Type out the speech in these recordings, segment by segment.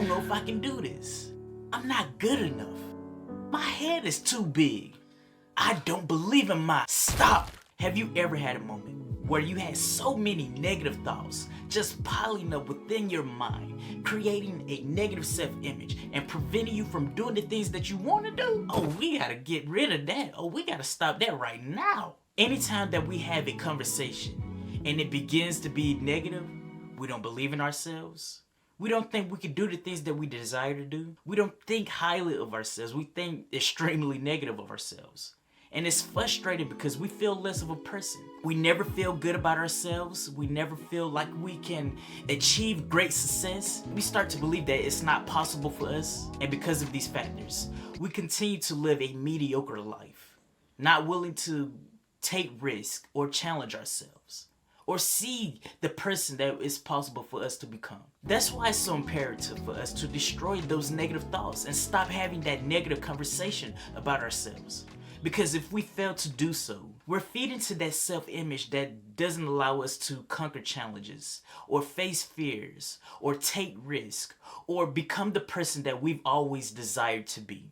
don't know if I can do this. I'm not good enough. My head is too big. I don't believe in my... Stop! Have you ever had a moment where you had so many negative thoughts just piling up within your mind, creating a negative self-image and preventing you from doing the things that you want to do? Oh, we gotta get rid of that. Oh, we gotta stop that right now. Anytime that we have a conversation and it begins to be negative, we don't believe in ourselves. We don't think we can do the things that we desire to do. We don't think highly of ourselves. We think extremely negative of ourselves. And it's frustrating because we feel less of a person. We never feel good about ourselves. We never feel like we can achieve great success. We start to believe that it's not possible for us. And because of these factors, we continue to live a mediocre life, not willing to take risks or challenge ourselves, or see the person that is possible for us to become. That's why it's so imperative for us to destroy those negative thoughts and stop having that negative conversation about ourselves. Because if we fail to do so, we're feeding to that self-image that doesn't allow us to conquer challenges, or face fears, or take risks, or become the person that we've always desired to be.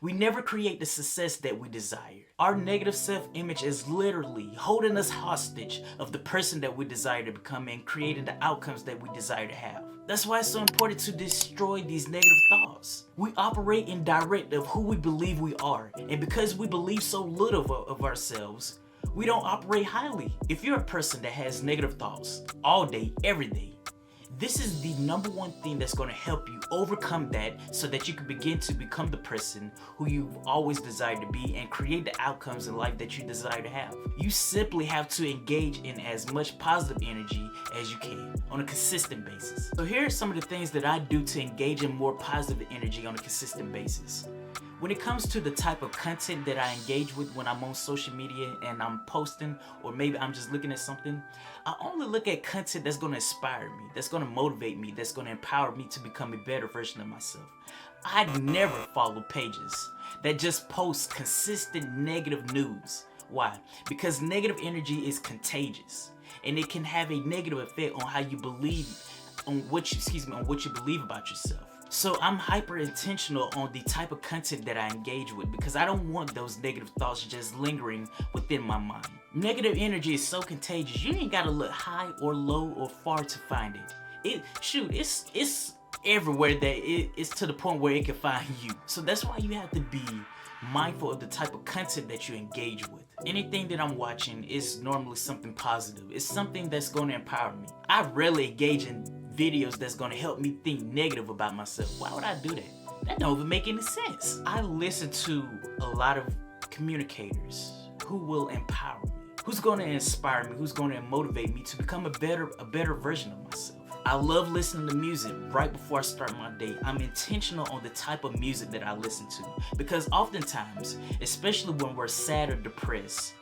We never create the success that we desire. Our negative self-image is literally holding us hostage of the person that we desire to become and creating the outcomes that we desire to have. That's why it's so important to destroy these negative thoughts. We operate in direct of who we believe we are, and because we believe so little of ourselves, we don't operate highly. If you're a person that has negative thoughts all day, every day, this is the number one thing that's going to help you overcome that so that you can begin to become the person who you've always desired to be and create the outcomes in life that you desire to have. You simply have to engage in as much positive energy as you can on a consistent basis. So here are some of the things that I do to engage in more positive energy on a consistent basis. When it comes to the type of content that I engage with when I'm on social media and I'm posting, or maybe I'm just looking at something, I only look at content that's going to inspire me, that's going to motivate me, that's going to empower me to become a better version of myself. I never follow pages that just post consistent negative news. Why? Because negative energy is contagious, and it can have a negative effect on how you believe, on what you believe about yourself. So I'm hyper intentional on the type of content that I engage with because I don't want those negative thoughts just lingering within my mind. Negative energy is so contagious, you ain't gotta look high or low or far to find it. It's everywhere that it's to the point where it can find you. So that's why you have to be mindful of the type of content that you engage with. Anything that I'm watching is normally something positive. It's something that's going to empower me. I rarely engage in videos that's going to help me think negative about myself. Why would I do that? That don't even make any sense. I listen to a lot of communicators who will empower me, who's going to inspire me, who's going to motivate me to become a better version of myself. I love listening to music right before I start my day. I'm intentional on the type of music that I listen to because oftentimes, especially when we're sad or depressed,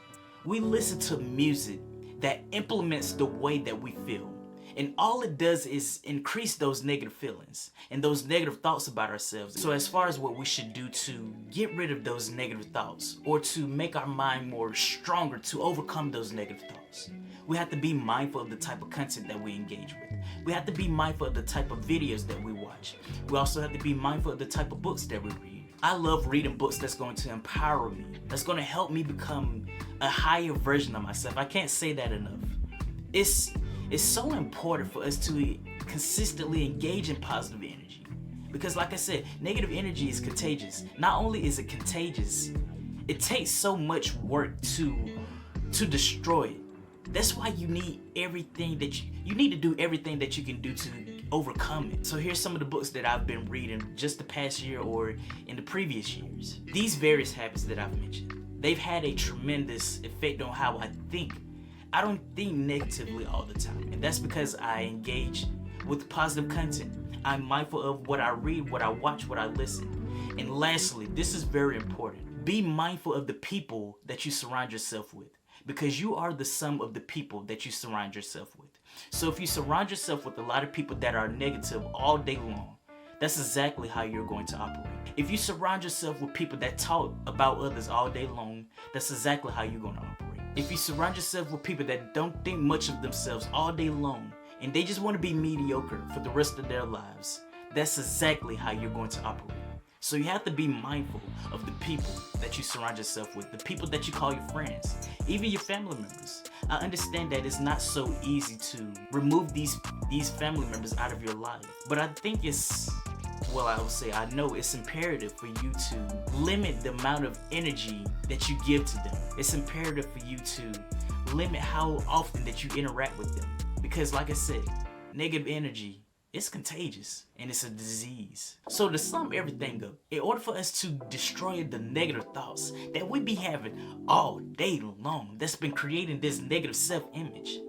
we listen to music that implements the way that we feel. And all it does is increase those negative feelings and those negative thoughts about ourselves. So as far as what we should do to get rid of those negative thoughts or to make our mind more stronger to overcome those negative thoughts, we have to be mindful of the type of content that we engage with. We have to be mindful of the type of videos that we watch. We also have to be mindful of the type of books that we read. I love reading books that's going to empower me, that's going to help me become a higher version of myself. I can't say that enough. It's so important for us to consistently engage in positive energy because, like I said, negative energy is contagious. Not only is it contagious, it takes so much work to destroy it. That's why you need everything that you need to do everything that you can do to overcome it. So here's some of the books that I've been reading just the past year or in the previous years. These various habits that I've mentioned, they've had a tremendous effect on how I think. I don't think negatively all the time, and that's because I engage with positive content. I'm mindful of what I read, what I watch, what I listen. And lastly, this is very important. Be mindful of the people that you surround yourself with because you are the sum of the people that you surround yourself with. So if you surround yourself with a lot of people that are negative all day long, that's exactly how you're going to operate. If you surround yourself with people that talk about others all day long, that's exactly how you're going to operate. If you surround yourself with people that don't think much of themselves all day long and they just want to be mediocre for the rest of their lives, that's exactly how you're going to operate. So you have to be mindful of the people that you surround yourself with, the people that you call your friends, even your family members. I understand that it's not so easy to remove these family members out of your life, but I think I know it's imperative for you to limit the amount of energy that you give to them. It's imperative for you to limit how often that you interact with them. Because like I said, negative energy, it's contagious and it's a disease. So to sum everything up, in order for us to destroy the negative thoughts that we be having all day long, that's been creating this negative self-image,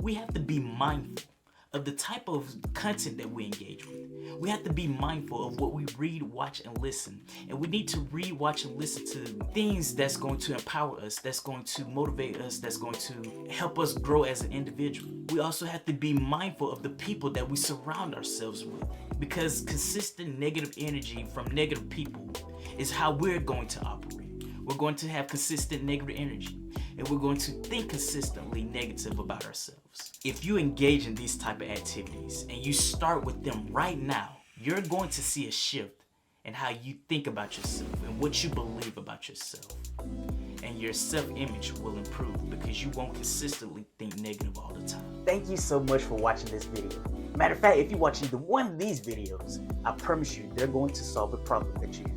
we have to be mindful of the type of content that we engage with. We have to be mindful of what we read, watch, and listen. And we need to read, watch, and listen to things that's going to empower us, that's going to motivate us, that's going to help us grow as an individual. We also have to be mindful of the people that we surround ourselves with, because consistent negative energy from negative people is how we're going to operate. We're going to have consistent negative energy, and we're going to think consistently negative about ourselves. If you engage in these type of activities and you start with them right now, you're going to see a shift in how you think about yourself and what you believe about yourself. And your self-image will improve because you won't consistently think negative all the time. Thank you so much for watching this video. Matter of fact, if you watch either one of these videos, I promise you they're going to solve the problem that you have.